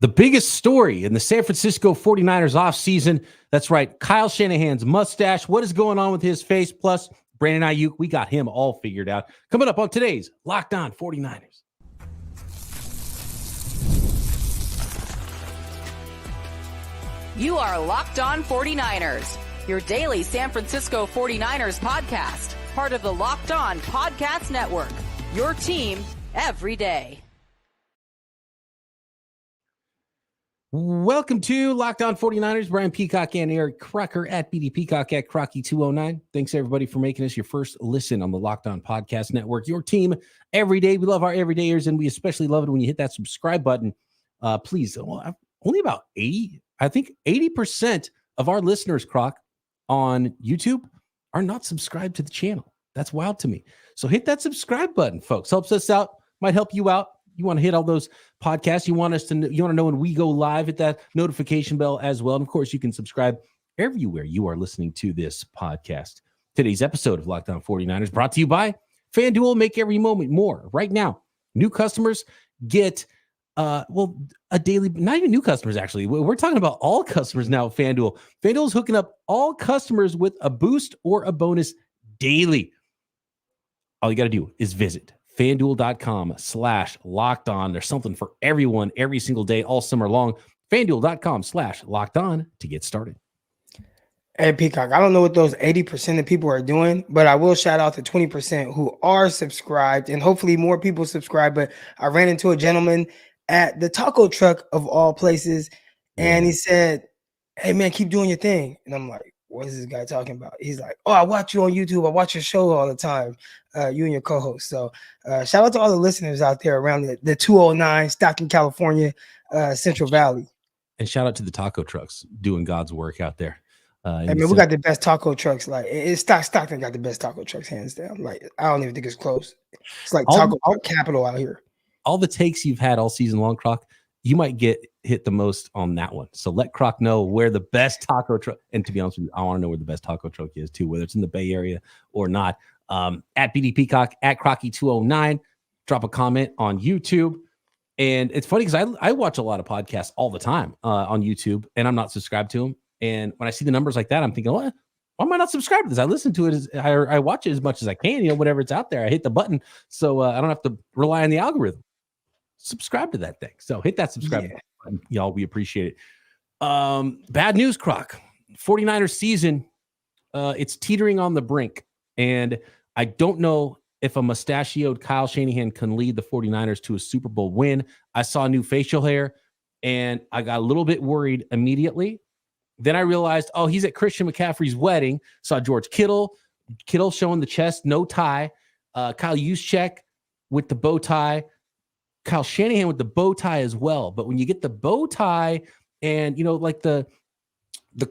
The biggest story in the San Francisco 49ers offseason. That's right, Kyle Shanahan's mustache. What is going on with his face? Plus, Brandon Aiyuk, we got him all figured out. Coming up on today's Locked On 49ers. You are Locked On 49ers, your daily San Francisco 49ers podcast, part of the Locked On Podcast Network, your team every day. Welcome to Locked On 49ers. Brian Peacock and Eric Crocker at BD Peacock at Crocky209. Thanks, everybody, for making us your first listen on the Locked On Podcast Network. Your team every day. We love our everydayers, and we especially love it when you hit that subscribe button. Please, only about 80% of our listeners, Croc, on YouTube are not subscribed to the channel. That's wild to me. So hit that subscribe button, folks. Helps us out. Might help you out. You want to hit all those podcasts. You want to know when we go live, hit that notification bell as well. And of course, you can subscribe everywhere you are listening to this podcast. Today's episode of Locked On 49ers brought to you by FanDuel. Make every moment more. Right now, new customers get a daily, not even new customers, actually. We're talking about all customers now at FanDuel. FanDuel is hooking up all customers with a boost or a bonus daily. All you got to do is visit FanDuel.com/lockedon. There's something for everyone every single day, all summer long. FanDuel.com/lockedon to get started. Hey, Peacock, I don't know what those 80% of people are doing, but I will shout out to 20% who are subscribed, and hopefully more people subscribe. But I ran into a gentleman at the taco truck of all places, and he said, "Hey, man, keep doing your thing." And I'm like, what is this guy talking about? He's like, "Oh, I watch you on YouTube. I watch your show all the time, you and your co-host." So shout out to all the listeners out there around the 209, Stockton, California, Central Valley. And shout out to the taco trucks doing God's work out there. I mean, we got the best taco trucks. Like, Stockton got the best taco trucks, hands down. Like, I don't even think it's close. It's like taco capital out here. All the takes you've had all season long, Croc, you might get hit the most on that one. So let Croc know where the best taco truck, and to be honest with you, I want to know where the best taco truck is too, whether it's in the Bay Area or not. At BD Peacock, at Crocky209, drop a comment on YouTube. And it's funny because I watch a lot of podcasts all the time on YouTube, and I'm not subscribed to them. And when I see the numbers like that, I'm thinking, why am I not subscribed to this? I listen to it, I watch it as much as I can, whatever it's out there. I hit the button, so I don't have to rely on the algorithm. Subscribe to that thing. So hit that subscribe button, y'all. We appreciate it. Bad news, Croc. 49ers season, it's teetering on the brink. And I don't know if a mustachioed Kyle Shanahan can lead the 49ers to a Super Bowl win. I saw new facial hair, and I got a little bit worried immediately. Then I realized, he's at Christian McCaffrey's wedding. Saw George Kittle showing the chest, no tie. Kyle Juszczyk with the bow tie. Kyle Shanahan with the bow tie as well. But when you get the bow tie and, like the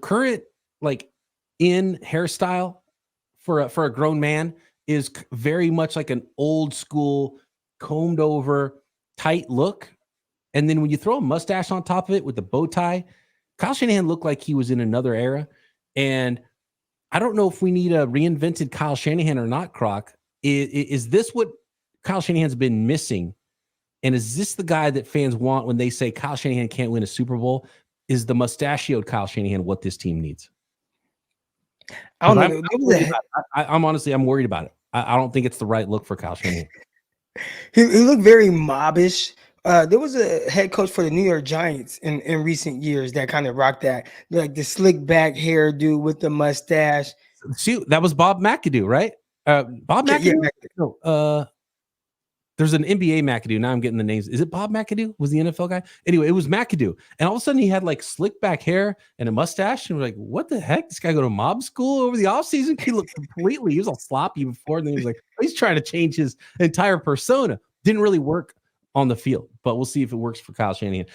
current, like, in hairstyle for a grown man is very much like an old school combed over tight look. And then when you throw a mustache on top of it with the bow tie, Kyle Shanahan looked like he was in another era. And I don't know if we need a reinvented Kyle Shanahan or not, Croc. Is this what Kyle Shanahan's been missing? And is this the guy that fans want when they say Kyle Shanahan can't win a Super Bowl? Is the mustachioed Kyle Shanahan what this team needs? I don't know. I'm honestly worried about it. I don't think it's the right look for Kyle Shanahan. He looked very mobbish. There was a head coach for the New York Giants in recent years that kind of rocked that, like the slick back hairdo with the mustache. See, that was Bob McAdoo, right? Bob McAdoo? No, there's an NBA McAdoo. Now I'm getting the names. Is it Bob McAdoo? Was the NFL guy? Anyway, it was McAdoo. And all of a sudden he had like slick back hair and a mustache. And we're like, what the heck? This guy go to mob school over the offseason? He looked he was all sloppy before. And then he was like, he's trying to change his entire persona. Didn't really work on the field, but we'll see if it works for Kyle Shanahan.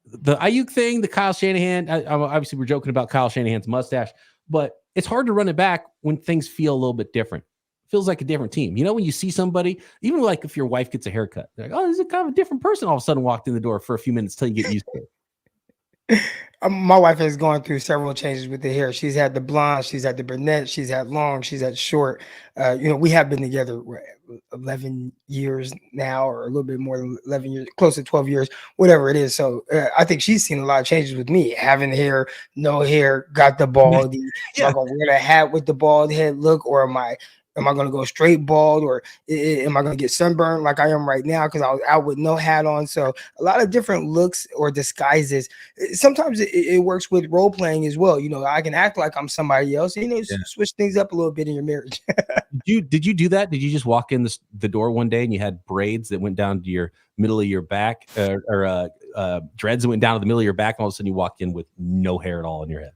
The Aiyuk thing, the Kyle Shanahan, obviously we're joking about Kyle Shanahan's mustache, but it's hard to run it back when things feel a little bit different. Feels like a different team. When you see somebody, even like if your wife gets a haircut, they're like, this is kind of a different person all of a sudden walked in the door for a few minutes till you get used to it. My wife has gone through several changes with the hair. She's had the blonde, she's had the brunette, she's had long, she's had short. We have been together 11 years now, or a little bit more than 11 years, close to 12 years, whatever it is. So I think she's seen a lot of changes with me. Having hair, no hair, got the bald. Yeah. Am I gonna wear the hat with the bald head look, or am I going to go straight bald, or am I going to get sunburned like I am right now because I was out with no hat on? So a lot of different looks or disguises. Sometimes it works with role playing as well. I can act like I'm somebody else. Switch things up a little bit in your marriage. Did you do that? Did you just walk in the door one day and you had braids that went down to your middle of your back, or dreads that went down to the middle of your back, and all of a sudden you walked in with no hair at all in your head?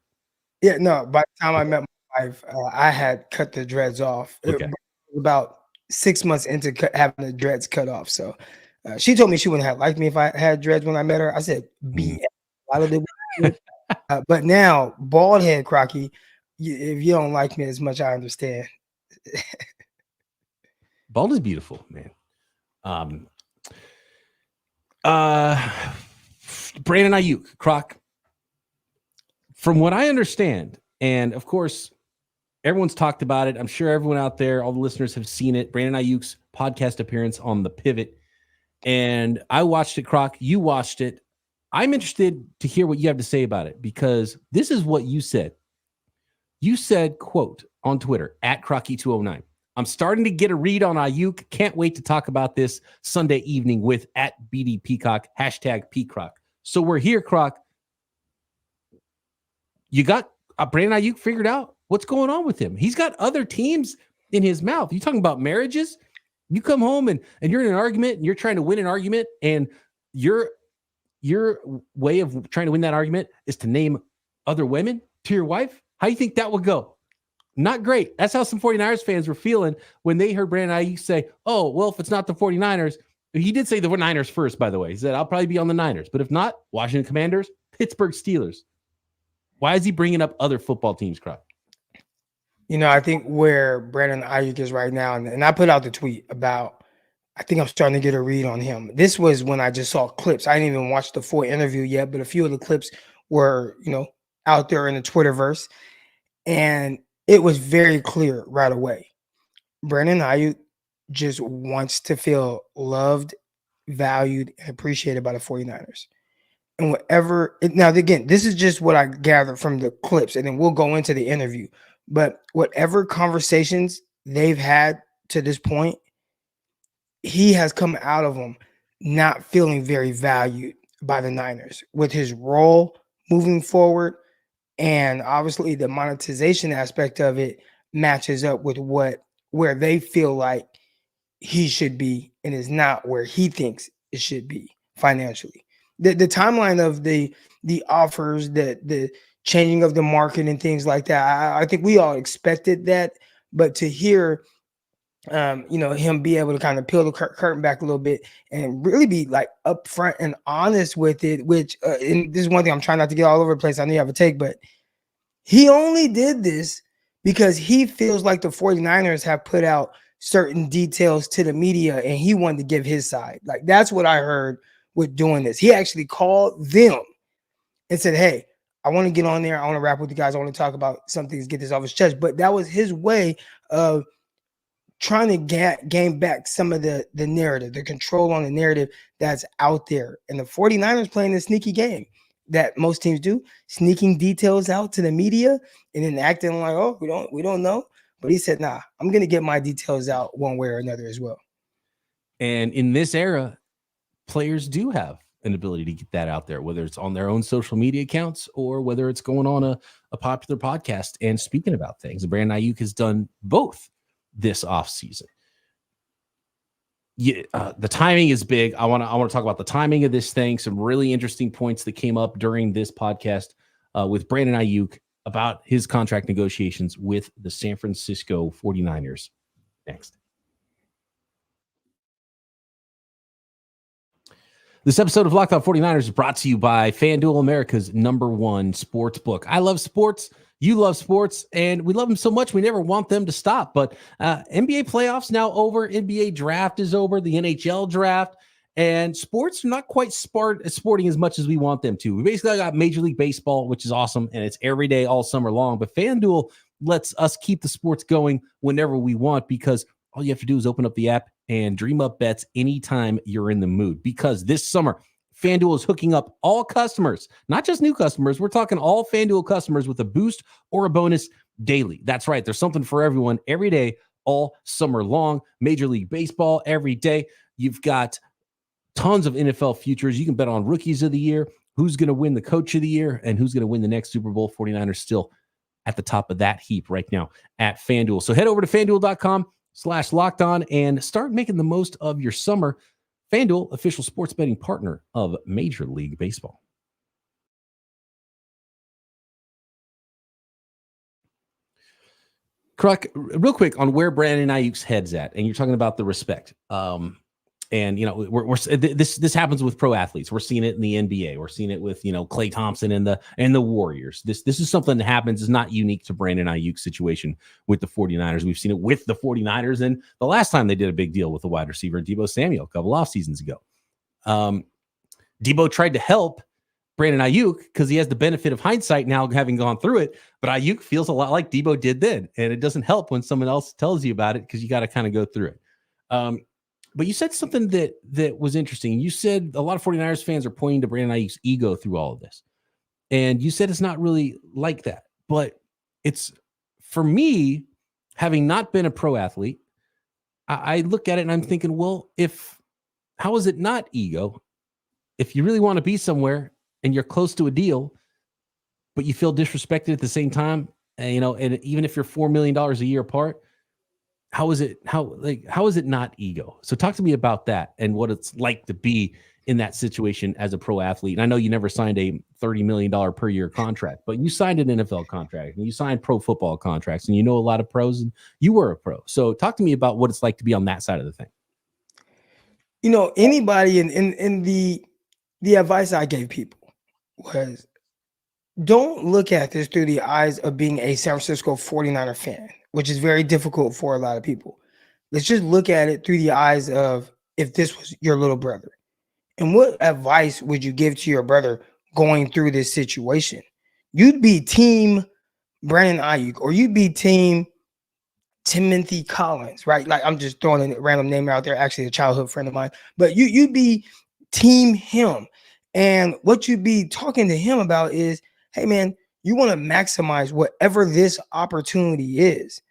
Yeah, no. By the time I met my wife, I had cut the dreads off. Okay. About 6 months into having the dreads cut off. So she told me she wouldn't have liked me if I had dreads when I met her. I said, "Be out of the." But now, bald head, Crocky. If you don't like me as much, I understand. Bald is beautiful, man. Brandon Aiyuk, Croc. From what I understand, and of course, everyone's talked about it. I'm sure everyone out there, all the listeners have seen it. Brandon Aiyuk's podcast appearance on The Pivot. And I watched it, Croc. You watched it. I'm interested to hear what you have to say about it, because this is what you said. You said, quote, on Twitter, @Crocky209. I'm starting to get a read on Aiyuk. Can't wait to talk about this Sunday evening with @BD Peacock, #PCroc. So we're here, Croc. You got Brandon Aiyuk figured out? What's going on with him? He's got other teams in his mouth. You talking about marriages? You come home and you're in an argument and you're trying to win an argument, and your way of trying to win that argument is to name other women to your wife? How do you think that would go? Not great. That's how some 49ers fans were feeling when they heard Brandon Aiyuk say, oh, well, if it's not the 49ers, he did say the Niners first, by the way. He said, I'll probably be on the Niners. But if not, Washington Commanders, Pittsburgh Steelers. Why is he bringing up other football teams, Croc? I think where Brandon Aiyuk is right now, and I put out the tweet about, I think I'm starting to get a read on him. This was when I just saw clips. I didn't even watch the full interview yet, but a few of the clips were, out there in the Twitterverse. And it was very clear right away. Brandon Aiyuk just wants to feel loved, valued, and appreciated by the 49ers. And now again, this is just what I gathered from the clips, and then we'll go into the interview. But whatever conversations they've had to this point, he has come out of them not feeling very valued by the Niners with his role moving forward. And obviously the monetization aspect of it matches up with where they feel like he should be, and is not where he thinks it should be financially. The timeline of the offers, the changing of the market and things like that, I think we all expected that. But to hear him be able to kind of peel the curtain back a little bit and really be like upfront and honest with it, which and this is one thing I'm trying not to get all over the place. I know you have a take, but he only did this because he feels like the 49ers have put out certain details to the media and he wanted to give his side. Like, that's what I heard with doing this. He actually called them and said, hey, I want to get on there. I want to rap with you guys. I want to talk about some things, get this off his chest. But that was his way of trying to gain back some of the narrative, the control on the narrative that's out there. And the 49ers playing this sneaky game that most teams do, sneaking details out to the media and then acting like, oh, we don't know. But he said, nah, I'm going to get my details out one way or another as well. And in this era, players do have an ability to get that out there, whether it's on their own social media accounts or whether it's going on a popular podcast and speaking about things. And Brandon Aiyuk has done both this offseason. Yeah, the timing is big. I want to talk about the timing of this thing. Some really interesting points that came up during this podcast with Brandon Aiyuk about his contract negotiations with the San Francisco 49ers. Next. This episode of Locked On 49ers is brought to you by FanDuel, America's #1 sportsbook. I love sports. You love sports, and we love them so much we never want them to stop. But NBA playoffs now over. NBA draft is over. The NHL draft. And sports are not quite sporting as much as we want them to. We basically got Major League Baseball, which is awesome, and it's every day all summer long. But FanDuel lets us keep the sports going whenever we want, because all you have to do is open up the app and dream up bets anytime you're in the mood. Because this summer, FanDuel is hooking up all customers, not just new customers. We're talking all FanDuel customers with a boost or a bonus daily. That's right. There's something for everyone every day, all summer long. Major League Baseball every day. You've got tons of NFL futures. You can bet on rookies of the year, who's going to win the coach of the year, and who's going to win the next Super Bowl. 49ers still at the top of that heap right now at FanDuel. So head over to FanDuel.com/lockedon and start making the most of your summer. FanDuel, official sports betting partner of Major League Baseball. Croc, real quick on where Brandon Aiyuk's head's at, and you're talking about the respect. And, you know, this happens with pro athletes. We're seeing it in the NBA. We're seeing it with, you know, Klay Thompson and the Warriors. This is something that happens. Is not unique to Brandon Aiyuk's situation with the 49ers. We've seen it with the 49ers. And the last time they did a big deal with the wide receiver, Deebo Samuel, a couple off seasons ago. Deebo tried to help Brandon Aiyuk because he has the benefit of hindsight now, having gone through it. But Aiyuk feels a lot like Deebo did then. And it doesn't help when someone else tells you about it, because you got to kind of go through it. But you said something that was interesting. You said a lot of 49ers fans are pointing to Brandon Aiyuk's ego through all of this. And you said it's not really like that. But it's, for me, having not been a pro athlete, I look at it and I'm thinking, well, how is it not ego? If you really want to be somewhere and you're close to a deal, but you feel disrespected at the same time, and, you know, and even if you're $4 million a year apart, how is it not ego? So talk to me about that and what it's like to be in that situation as a pro athlete. And I know you never signed a $30 million per year contract, but you signed an NFL contract and you signed pro football contracts, and you know a lot of pros, and you were a pro. So talk to me about what it's like to be on that side of the thing. You know, anybody in the advice I gave people was, don't look at this through the eyes of being a San Francisco 49er fan, which is very difficult for a lot of people. Let's just look at it through the eyes of, if this was your little brother. And what advice would you give to your brother going through this situation? You'd be team Brandon Aiyuk, or you'd be team Timothy Collins, right? Like, I'm just throwing a random name out there, actually a childhood friend of mine. But you'd be team him. And what you'd be talking to him about is, hey, man, you want to maximize whatever this opportunity is.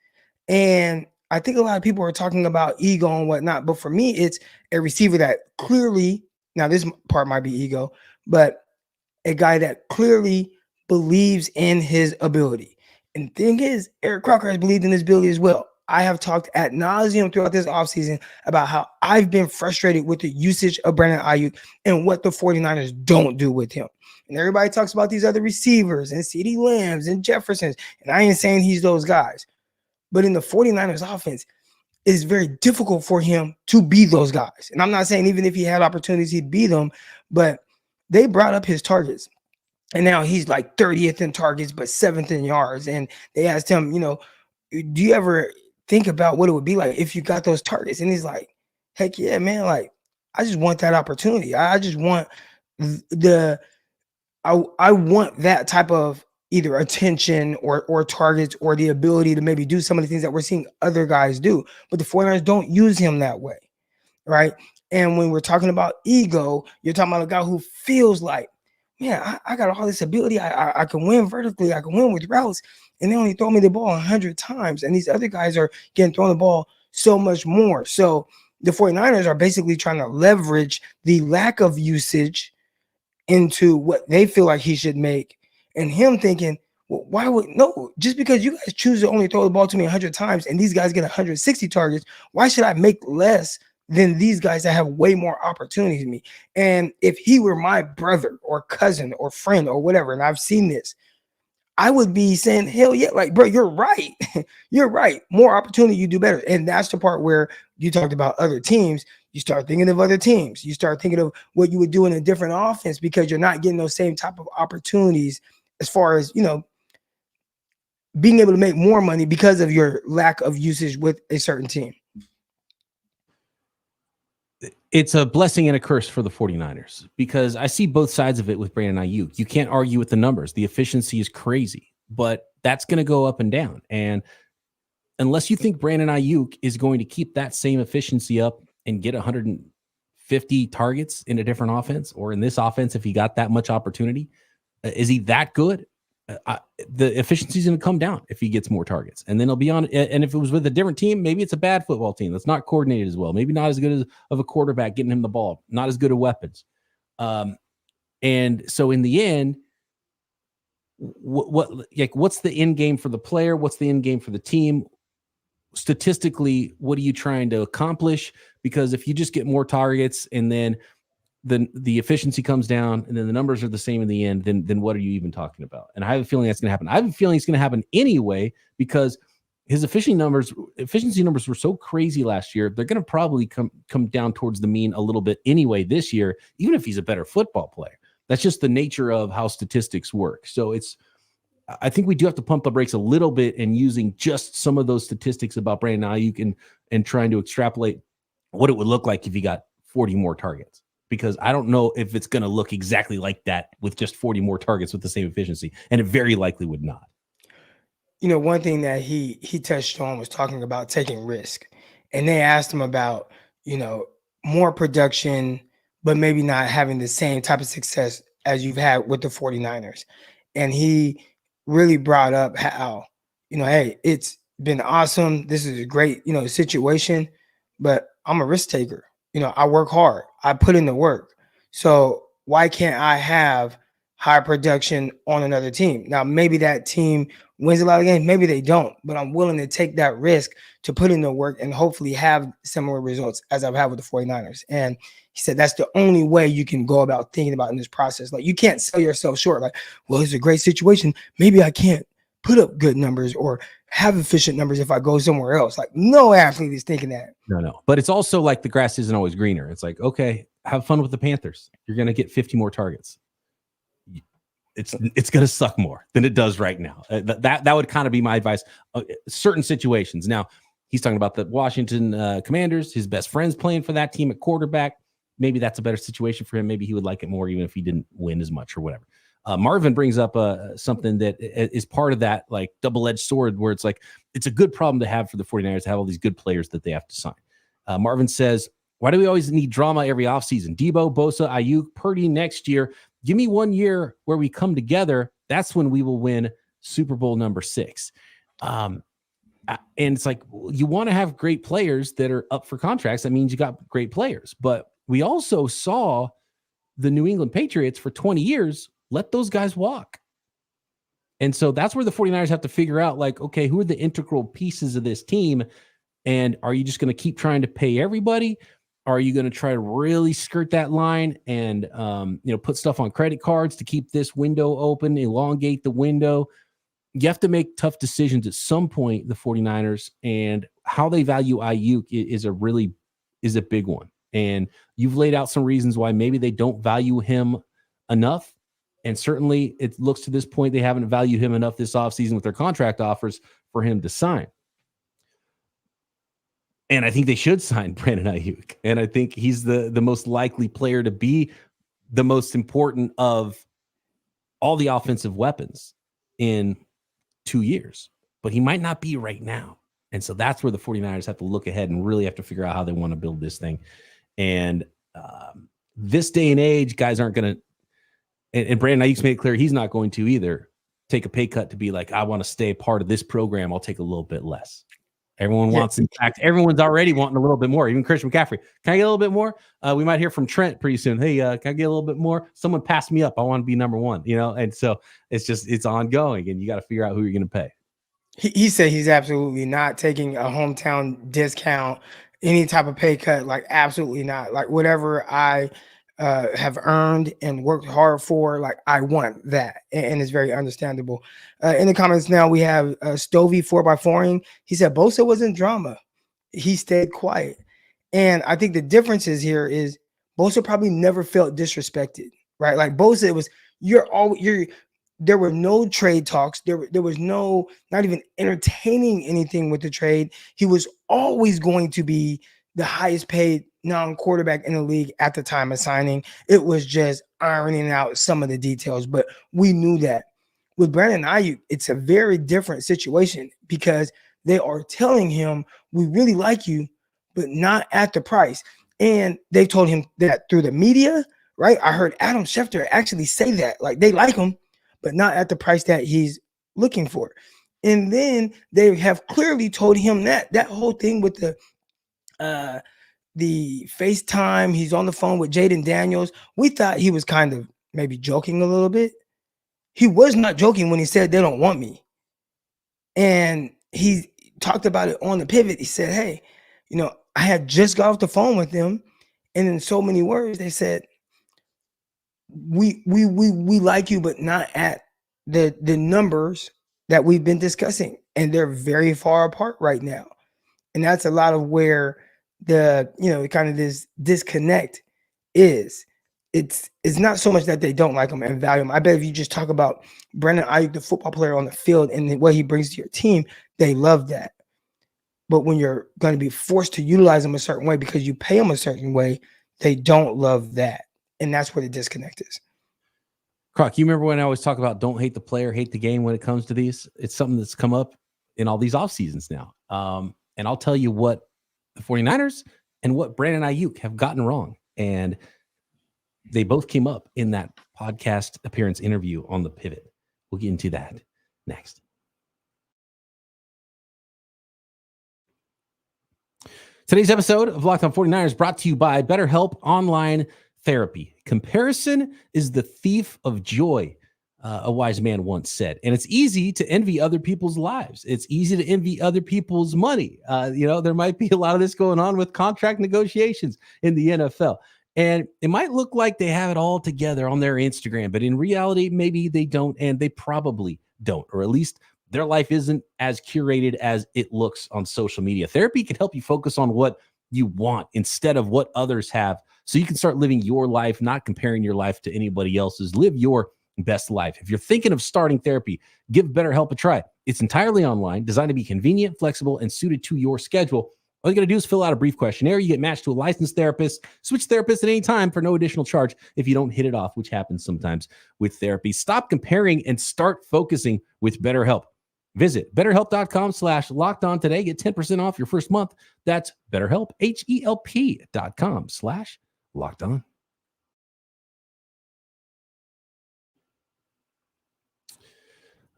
And I think a lot of people are talking about ego and whatnot, but for me, it's a receiver that clearly, now this part might be ego, but a guy that clearly believes in his ability. And the thing is, Eric Crocker has believed in his ability as well. I have talked ad nauseum throughout this offseason about how I've been frustrated with the usage of Brandon Aiyuk and what the 49ers don't do with him. And everybody talks about these other receivers and CeeDee Lambs and Jeffersons, and I ain't saying he's those guys. But in the 49ers offense, it's very difficult for him to be those guys. And I'm not saying even if he had opportunities, he'd be them, but they brought up his targets. And now he's like 30th in targets, but 7th in yards. And they asked him, you know, do you ever think about what it would be like if you got those targets? And he's like, heck yeah, man. Like, I just want that opportunity. I just want I want that type of either attention or targets, or the ability to maybe do some of the things that we're seeing other guys do. But the 49ers don't use him that way, right? And when we're talking about ego, you're talking about a guy who feels like, man, I got all this ability. I can win vertically. I can win with routes. And they only throw me the ball 100 times. And these other guys are getting thrown the ball so much more. So the 49ers are basically trying to leverage the lack of usage into what they feel like he should make. And him thinking, well, why would, no, just because you guys choose to only throw the ball to me 100 times and these guys get 160 targets, why should I make less than these guys that have way more opportunities than me? And if he were my brother or cousin or friend or whatever, and I've seen this, I would be saying, hell yeah, like, bro, you're right. You're right. More opportunity, you do better. And that's the part where you talked about other teams. You start thinking of other teams. You start thinking of what you would do in a different offense, because you're not getting those same type of opportunities as far as, you know, being able to make more money because of your lack of usage with a certain team. It's a blessing and a curse for the 49ers because I see both sides of it with Brandon Aiyuk. You can't argue with the numbers. The efficiency is crazy, but that's going to go up and down. And unless you think Brandon Aiyuk is going to keep that same efficiency up and get 150 targets in a different offense, or in this offense, if he got that much opportunity, is he that good? The efficiency is going to come down if he gets more targets, and then he'll be on. And if it was with a different team, maybe it's a bad football team that's not coordinated as well. Maybe not as good of a quarterback getting him the ball, not as good of weapons. And so in the end, what's the end game for the player? What's the end game for the team? Statistically, what are you trying to accomplish? Because if you just get more targets and then the efficiency comes down and then the numbers are the same in the end, then what are you even talking about? And I have a feeling that's going to happen. I have a feeling it's going to happen anyway, because his efficiency numbers were so crazy last year. They're going to probably come down towards the mean a little bit anyway this year, even if he's a better football player. That's just the nature of how statistics work. So I think we do have to pump the brakes a little bit in using just some of those statistics about Brandon Aiyuk and trying to extrapolate what it would look like if he got 40 more targets. Because I don't know if it's going to look exactly like that with just 40 more targets with the same efficiency. And it very likely would not. You know, one thing that he touched on was talking about taking risk. And they asked him about, more production, but maybe not having the same type of success as you've had with the 49ers. And he really brought up how, hey, it's been awesome. This is a great, situation, but I'm a risk taker. I work hard. I put in the work. So why can't I have high production on another team? Now, maybe that team wins a lot of games. Maybe they don't, but I'm willing to take that risk to put in the work and hopefully have similar results as I've had with the 49ers. And he said that's the only way you can go about thinking about in this process. Like, you can't sell yourself short. Like, well, it's a great situation. Maybe I can't put up good numbers or have efficient numbers if I go somewhere else. Like, no athlete is thinking that. No. But it's also like the grass isn't always greener. It's like, okay, have fun with the Panthers. You're going to get 50 more targets. It's going to suck more than it does right now. That would kind of be my advice. Certain situations. Now, he's talking about the Washington Commanders. His best friend's playing for that team at quarterback. Maybe that's a better situation for him. Maybe he would like it more even if he didn't win as much or whatever. Marvin brings up something that is part of that like double-edged sword where it's like, it's a good problem to have for the 49ers to have all these good players that they have to sign. Marvin says, why do we always need drama every offseason? Debo, Bosa, Aiyuk, Purdy next year. Give me 1 year where we come together. That's when we will win Super Bowl number 6. And it's like, you want to have great players that are up for contracts. That means you got great players. But we also saw the New England Patriots for 20 years let those guys walk. And so that's where the 49ers have to figure out, like, okay, who are the integral pieces of this team? And are you just going to keep trying to pay everybody? Are you going to try to really skirt that line and, put stuff on credit cards to keep this window open, elongate the window? You have to make tough decisions at some point, the 49ers, and how they value Aiyuk is a big one. And you've laid out some reasons why maybe they don't value him enough. And certainly it looks to this point they haven't valued him enough this offseason with their contract offers for him to sign. And I think they should sign Brandon Aiyuk. And I think he's the most likely player to be the most important of all the offensive weapons in 2 years. But he might not be right now. And so that's where the 49ers have to look ahead and really have to figure out how they want to build this thing. And this day and age, guys aren't going to, and Brandon Aiyuk's made it clear he's not going to either take a pay cut to be like, I want to stay part of this program. I'll take a little bit less. Everyone wants, in fact, everyone's already wanting a little bit more. Even Christian McCaffrey. Can I get a little bit more? We might hear from Trent pretty soon. Hey, can I get a little bit more? Someone pass me up. I want to be number one, And so it's ongoing, and you got to figure out who you're going to pay. He said he's absolutely not taking a hometown discount, any type of pay cut. Like, absolutely not. Like, whatever I have earned and worked hard for, like, I want that, and it's very understandable. In the comments now, we have Stovey 4x4ing. He said Bosa wasn't drama. He stayed quiet. And I think the difference is here is Bosa probably never felt disrespected, right? Like, Bosa, it was, there were no trade talks. There was no, not even entertaining anything with the trade. He was always going to be the highest paid non-quarterback in the league at the time of signing. It was just ironing out some of the details, but we knew that. With Brandon Aiyuk, it's a very different situation because they are telling him, we really like you, but not at the price. And they told him that through the media, right? I heard Adam Schefter actually say that, like they like him, but not at the price that he's looking for. And then they have clearly told him that whole thing with the FaceTime, he's on the phone with Jaden Daniels. We thought he was kind of maybe joking a little bit. He was not joking when he said they don't want me. And he talked about it on the pivot. He said, hey, I had just got off the phone with them. And in so many words, they said, we like you, but not at the numbers that we've been discussing. And they're very far apart right now. And that's a lot of where the, kind of this disconnect is. It's not so much that they don't like him and value him. I bet if you just talk about Brandon Aiyuk, the football player on the field, and what he brings to your team, they love that. But when you're going to be forced to utilize him a certain way because you pay him a certain way, they don't love that. And that's where the disconnect is. Croc, you remember when I always talk about don't hate the player, hate the game when it comes to these? It's something that's come up in all these off seasons now. And I'll tell you what the 49ers and what Brandon Aiyuk have gotten wrong. And they both came up in that podcast appearance interview on the Pivot. We'll get into that next. Today's episode of Locked On 49ers brought to you by BetterHelp Online Therapy. Comparison is the thief of joy, a wise man once said. And it's easy to envy other people's lives. It's easy to envy other people's money. There might be a lot of this going on with contract negotiations in the NFL. And it might look like they have it all together on their Instagram, but in reality, maybe they don't, and they probably don't, or at least their life isn't as curated as it looks on social media. Therapy can help you focus on what you want instead of what others have, so you can start living your life, not comparing your life to anybody else's. Live your best life. If you're thinking of starting therapy, give BetterHelp a try. It's entirely online, designed to be convenient, flexible, and suited to your schedule. All you got to do is fill out a brief questionnaire. You get matched to a licensed therapist. Switch therapists at any time for no additional charge if you don't hit it off, which happens sometimes with therapy. Stop comparing and start focusing with BetterHelp. Visit BetterHelp.com/lockedon today. Get 10% off your first month. That's BetterHelp, HELP.com/lockedon.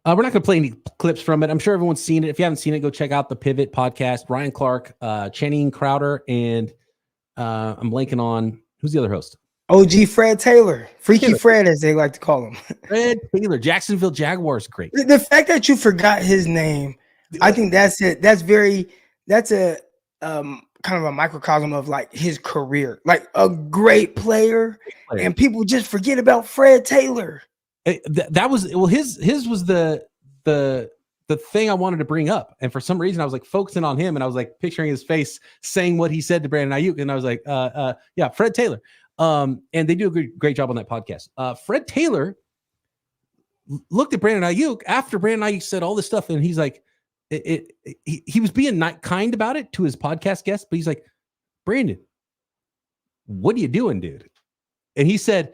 We're not going to play any clips from it. I'm sure everyone's seen it. If you haven't seen it, go check out the Pivot podcast. Brian Clark, Channing Crowder, and I'm blanking on who's the other host? OG Fred Taylor, Freaky Fred, as they like to call him. Fred Taylor, Jacksonville Jaguars, great. The fact that you forgot his name, I think that's it. That's a kind of a microcosm of like his career, like a great player. And people just forget about Fred Taylor. That was his was the thing I wanted to bring up, and for some reason I was like focusing on him, and I was like picturing his face saying what he said to Brandon Aiyuk, and I was like, yeah, Fred Taylor. And they do a great job on that podcast. Fred Taylor looked at Brandon Aiyuk after Brandon Aiyuk said all this stuff, and he's like, he was being not kind about it to his podcast guest, but he's like, Brandon, what are you doing, dude? And he said,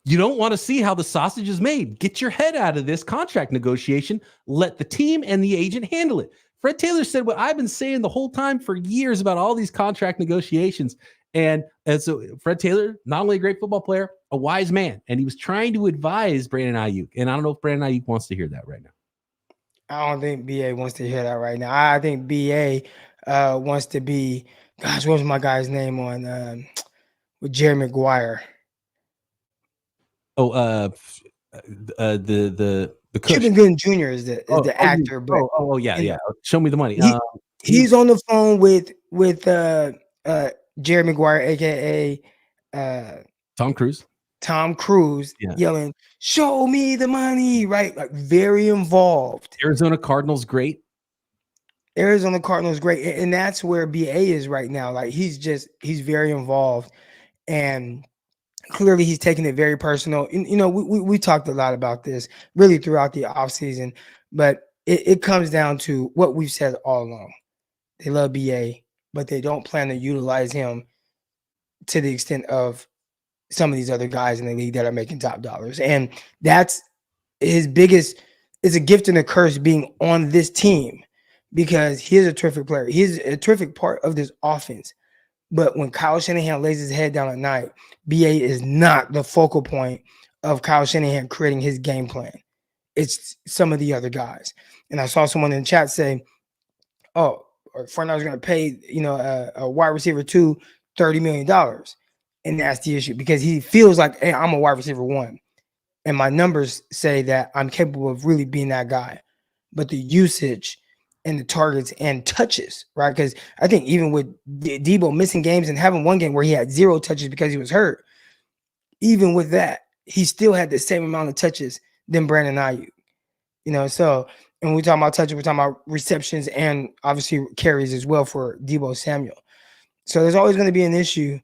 you don't want to see how the sausage is made. Get your head out of this contract negotiation. Let the team and the agent handle it. Fred Taylor said what I've been saying the whole time for years about all these contract negotiations. And so Fred Taylor, not only a great football player, a wise man. And he was trying to advise Brandon Aiyuk. And I don't know if Brandon Aiyuk wants to hear that right now. I don't think BA wants to hear that right now. I think BA wants to be, gosh, what was my guy's name on with Jerry Maguire? Oh, the Cuban Gooding Jr. is the actor. Yeah. Show me the money. He's on the phone with Jerry Maguire, aka Tom Cruise. Yelling, "Show me the money!" Right, like very involved. Arizona Cardinals, great. And that's where BA is right now. Like he's very involved, and clearly he's taking it very personal. And, we talked a lot about this really throughout the offseason, but it comes down to what we've said all along. They love BA, but they don't plan to utilize him to the extent of some of these other guys in the league that are making top dollars. And that's his biggest, it's a gift and a curse being on this team, because he is a terrific player. He's a terrific part of this offense. But when Kyle Shanahan lays his head down at night, BA is not the focal point of Kyle Shanahan creating his game plan. It's some of the other guys. And I saw someone in the chat say, oh, 49ers going to pay, a wide receiver $2 $30 million. And that's the issue, because he feels like, hey, I'm a wide receiver 1. And my numbers say that I'm capable of really being that guy. But the usage and the targets and touches, right? Because I think even with Debo missing games and having one game where he had 0 touches because he was hurt, even with that, he still had the same amount of touches than Brandon Aiyuk. So, and we talking about touches, we're talking about receptions and obviously carries as well for Debo Samuel. So there's always going to be an issue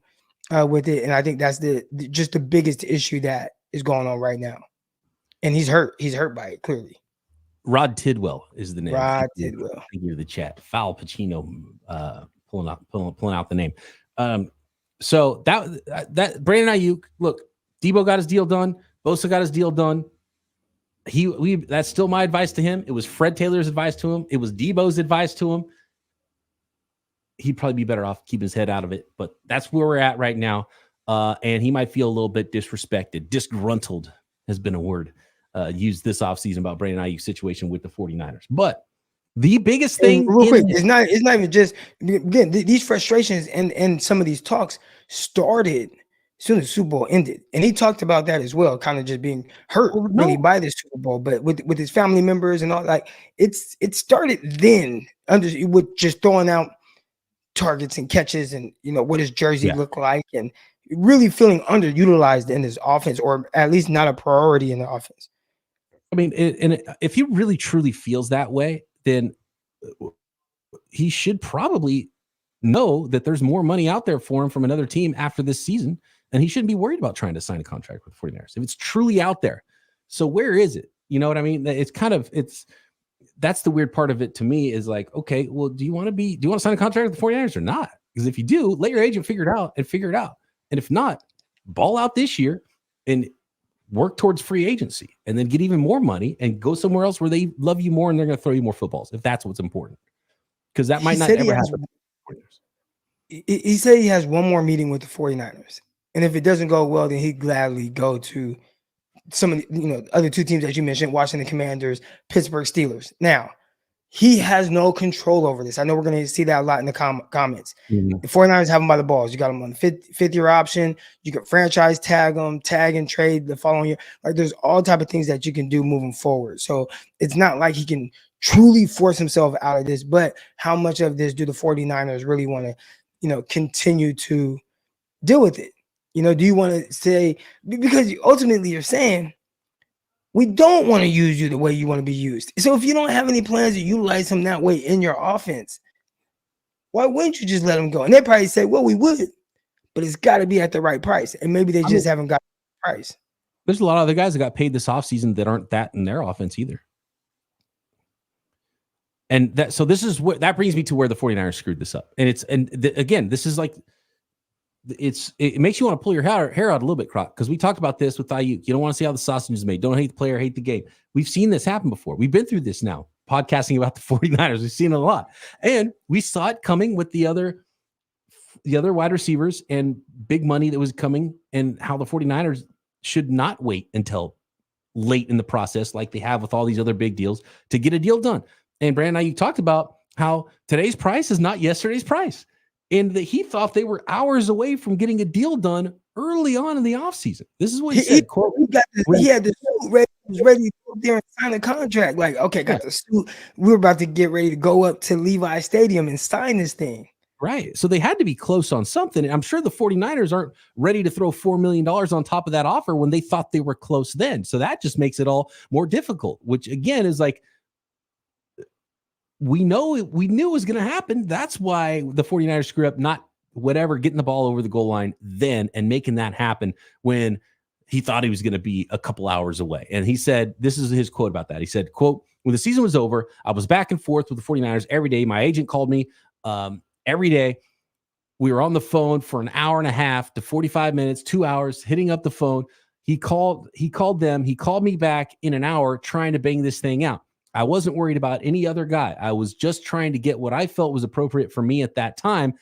with it, and I think that's just the biggest issue that is going on right now. And he's hurt. He's hurt by it, clearly. Rod Tidwell is the name. Rod Tidwell. Thank you to the chat. Foul Pacino pulling out the name. So that Brandon Aiyuk, look, Debo got his deal done. Bosa got his deal done. That's still my advice to him. It was Fred Taylor's advice to him. It was Debo's advice to him. He'd probably be better off keeping his head out of it, but that's where we're at right now. And he might feel a little bit disrespected. Disgruntled has been a word used this offseason about Brandon Aiyuk's situation with the 49ers. But the biggest thing, real quick, it's not even just, again, these frustrations and some of these talks started as soon as the Super Bowl ended. And he talked about that as well, kind of just being hurt really by this Super Bowl, but with his family members and all, like it started then with just throwing out targets and catches and what his jersey look like, and really feeling underutilized in his offense, or at least not a priority in the offense. I mean, if he really truly feels that way, then he should probably know that there's more money out there for him from another team after this season, and he shouldn't be worried about trying to sign a contract with the 49ers if it's truly out there. So where is it? You know what I mean? That's the weird part of it to me, is like, okay, well, do you want to sign a contract with the 49ers or not? Because if you do, let your agent figure it out. And if not, ball out this year and work towards free agency, and then get even more money and go somewhere else where they love you more and they're going to throw you more footballs, if that's what's important. Because that might not ever happen. He said he has one more meeting with the 49ers. And if it doesn't go well, then he'd gladly go to some of the other two teams that you mentioned, Washington Commanders, Pittsburgh Steelers. Now, he has no control over this. I know we're going to see that a lot in the comments. Mm-hmm. The 49ers have him by the balls. You got him on the fifth year option. You can franchise tag him, tag and trade the following year. Like, there's all type of things that you can do moving forward. So it's not like he can truly force himself out of this. But how much of this do the 49ers really want to, continue to deal with it? Do you want to say, because ultimately you're saying, we don't want to use you the way you want to be used. So if you don't have any plans to utilize him that way in your offense, why wouldn't you just let him go? And they probably say, well, we would, but it's got to be at the right price. And maybe they just haven't got the price. There's a lot of other guys that got paid this offseason that aren't that in their offense either. And so this is what that brings me to where the 49ers screwed this up. And again, this is like, it makes you want to pull your hair out a little bit, Croc, because we talked about this with Aiyuk. You don't want to see how the sausage is made. Don't hate the player, hate the game. We've seen this happen before. We've been through this now, podcasting about the 49ers. We've seen it a lot. And we saw it coming with the other wide receivers and big money that was coming, and how the 49ers should not wait until late in the process, like they have with all these other big deals, to get a deal done. And Brandon Aiyuk talked about how today's price is not yesterday's price, and that he thought they were hours away from getting a deal done early on in the offseason. This is what he said. He had the suit ready. He was ready to go there and sign a contract. Like, okay, got the suit. We're about to get ready to go up to Levi Stadium and sign this thing. Right. So they had to be close on something. And I'm sure the 49ers aren't ready to throw $4 million on top of that offer when they thought they were close then. So that just makes it all more difficult, which again is like, we knew it was going to happen. That's why the 49ers screw up, not getting the ball over the goal line then and making that happen when he thought he was going to be a couple hours away. And he said, this is his quote about that. He said, quote, when the season was over, I was back and forth with the 49ers every day. My agent called me every day We were on the phone for an hour and a half to 45 minutes, 2 hours, hitting up the phone. He called them. He called me back in an hour trying to bang this thing out. I wasn't worried about any other guy. I was just trying to get what I felt was appropriate for me at that time.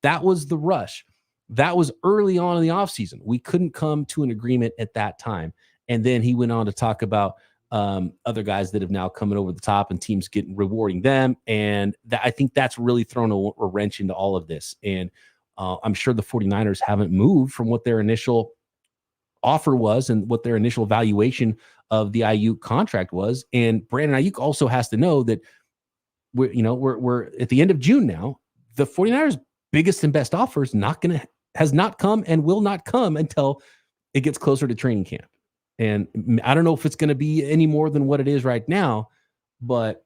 That was the rush. That was early on in the offseason. We couldn't come to an agreement at that time. And then he went on to talk about other guys that have now coming over the top and teams getting rewarding them. And I think that's really thrown a wrench into all of this. And I'm sure the 49ers haven't moved from what their initial offer was and what their initial valuation of the Aiyuk contract was. And Brandon Aiyuk also has to know that we're at the end of June now. The 49ers' biggest and best offer has not come and will not come until it gets closer to training camp. And I don't know if it's going to be any more than what it is right now, but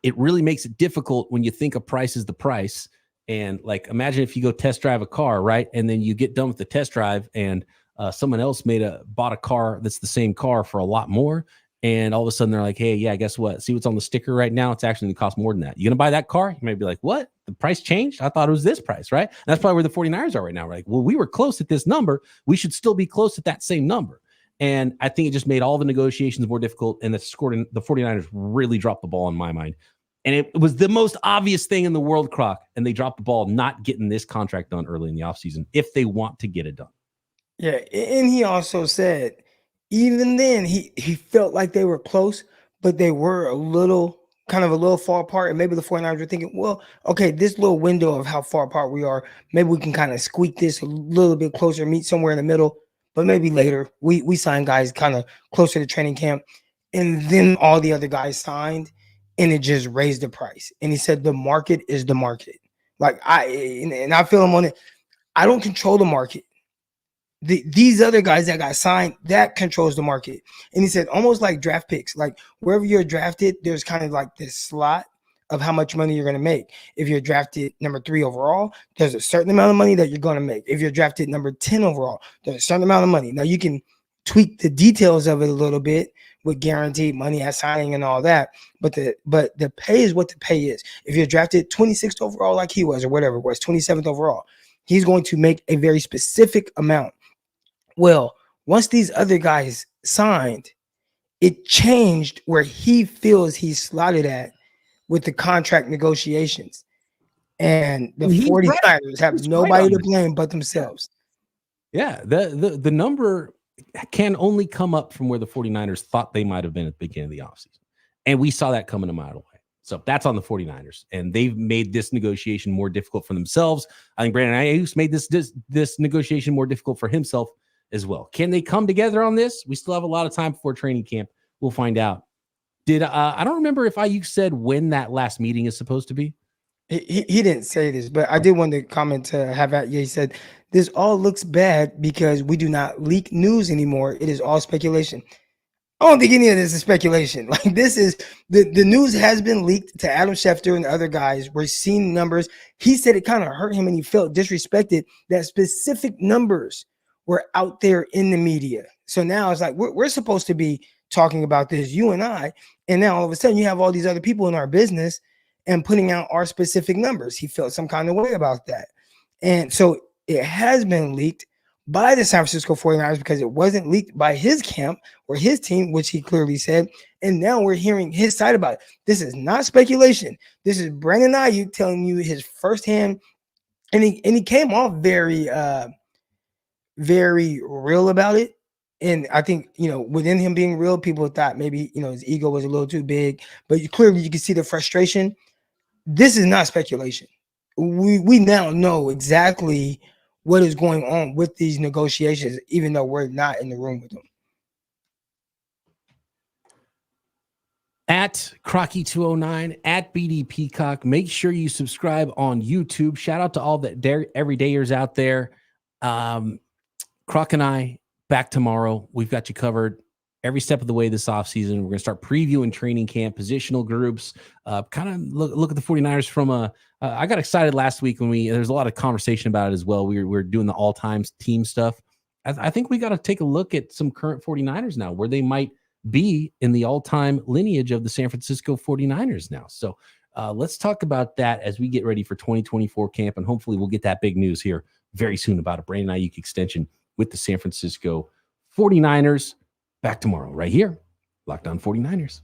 it really makes it difficult when you think a price is the price. And like, imagine if you go test drive a car, right? And then you get done with the test drive and someone else bought a car that's the same car for a lot more. And all of a sudden they're like, hey, yeah, guess what? See what's on the sticker right now? It's actually going to cost more than that. You going to buy that car? You may be like, what? The price changed? I thought it was this price, right? And that's probably where the 49ers are right now. We're like, well, we were close at this number. We should still be close at that same number. And I think it just made all the negotiations more difficult. And the 49ers really dropped the ball in my mind. And it was the most obvious thing in the world, Croc. And they dropped the ball not getting this contract done early in the offseason if they want to get it done. Yeah. And he also said, even then, he felt like they were close, but they were a little far apart. And maybe the 49ers were thinking, well, okay, this little window of how far apart we are, maybe we can kind of squeak this a little bit closer, meet somewhere in the middle. But maybe later we signed guys kind of closer to training camp. And then all the other guys signed and it just raised the price. And he said, the market is the market. Like I feel him on it. I don't control the market. These other guys that got signed, that controls the market. And he said, almost like draft picks, like wherever you're drafted, there's kind of like this slot of how much money you're going to make. If you're drafted number 3 overall, there's a certain amount of money that you're going to make. If you're drafted number 10 overall, there's a certain amount of money. Now you can tweak the details of it a little bit with guaranteed money at signing and all that. But the pay is what the pay is. If you're drafted 26th overall, like he was, or whatever it was, 27th overall, he's going to make a very specific amount. Well, once these other guys signed, it changed where he feels he's slotted at with the contract negotiations. And the 49ers have nobody to blame but themselves. Yeah, the number can only come up from where the 49ers thought they might have been at the beginning of the offseason. And we saw that coming a mile away. So that's on the 49ers. And they've made this negotiation more difficult for themselves. I think Brandon Aiyuk made this negotiation more difficult for himself as well. Can they come together on this? We still have a lot of time before training camp. We'll find out. I don't remember if Aiyuk said when that last meeting is supposed to be. He didn't say this, but I did want to comment to have at you. He said, this all looks bad because we do not leak news anymore. It is all speculation. I don't think any of this is speculation. Like this is the news has been leaked to Adam Schefter and other guys. We're seeing numbers. He said it kind of hurt him and he felt disrespected that specific numbers were out there in the media. So now it's like we're supposed to be talking about this, you and I, and now all of a sudden you have all these other people in our business and putting out our specific numbers. He felt some kind of way about that. And so it has been leaked by the San Francisco 49ers because it wasn't leaked by his camp or his team, which he clearly said. And now we're hearing his side about it. This is not speculation. This is Brandon Aiyuk telling you his firsthand. And he came off very, very real about it. And I think, within him being real, people thought maybe, his ego was a little too big, but clearly you can see the frustration. This is not speculation. We now know exactly what is going on with these negotiations, even though we're not in the room with them. At Crocky209, at BD Peacock, make sure you subscribe on YouTube. Shout out to all the everydayers out there. Croc and I, back tomorrow. We've got you covered every step of the way this offseason. We're going to start previewing training camp, positional groups, kind of look at the 49ers from I got excited last week when there's a lot of conversation about it as well. We're doing the all-time team stuff. I think we got to take a look at some current 49ers now, where they might be in the all-time lineage of the San Francisco 49ers now. So Let's talk about that as we get ready for 2024 camp, and hopefully we'll get that big news here very soon about a Brandon Aiyuk extension with the San Francisco 49ers. Back tomorrow right here, Locked On 49ers.